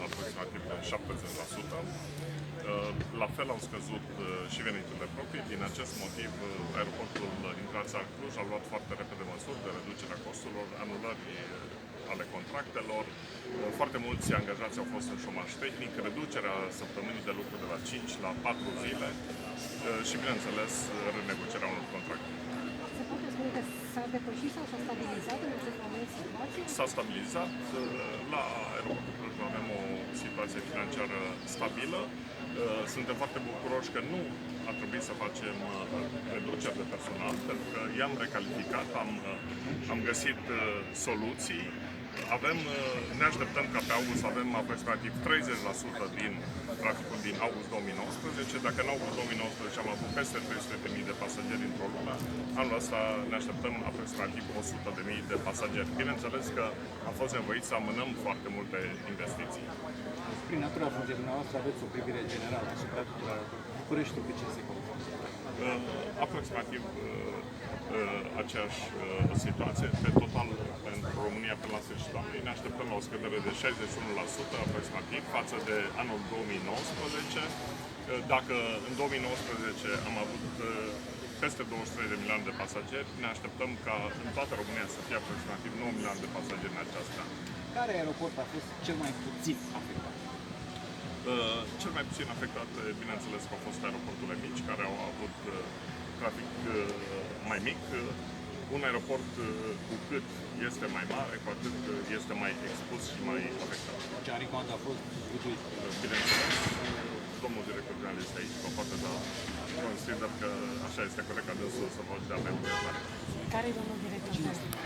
aproximativ de 70%. La fel au scăzut și veniturile proprii. Din acest motiv, aeroportul Intrața Cluj a luat foarte repede măsuri de reducerea costurilor, anulări ale contractelor. Foarte mulți angajați au fost în șomaj tehnic, reducerea săptămânii de lucru de la 5 la 4 zile și, bineînțeles, renegocierea unor contracte. Se poate spune că s-a depășit sau s-a stabilizat în acest moment situația? S-a stabilizat. La aeroportul Cluj avem o situație financiară stabilă. Suntem foarte bucuroși că nu a trebuit să facem reduceri de personal, pentru că i-am recalificat, am găsit soluții. Ne așteptăm ca pe august să avem aproximativ 30% din traficul din august 2019. Dacă în august 2019 am avut peste 300.000 de pasageri într-o lună, anul ăsta ne așteptăm aproximativ 100.000 de pasageri. Bineînțeles că am fost nevoiți să amânăm foarte multe investiții. Prin natura funcției dumneavoastră aveți o privire generală asupra Bucureștiului cu ce se confruntă? Aproximativ aceeași situație. Pe total, pentru România, pe la sfârșitul anului, ne așteptăm la o scădere de 61% aproximativ față de anul 2019. Dacă în 2019 am avut peste 23 de milioane de pasageri, ne așteptăm ca în toată România să fie aproximativ 9 milioane de pasageri în această an. Care aeroport a fost cel mai puțin afectat? Cel mai puțin afectat, bineînțeles, că au fost aeroporturile mici, care au avut trafic mai mic. Un aeroport, cu cât este mai mare, cu atât este mai expus și mai afectat. Cearicond a fost zguduit. Bineînțeles, domnul director general este aici, vă poate da, consider că așa este corect ca dânsul să vă dea mai multe. Care e domnul director?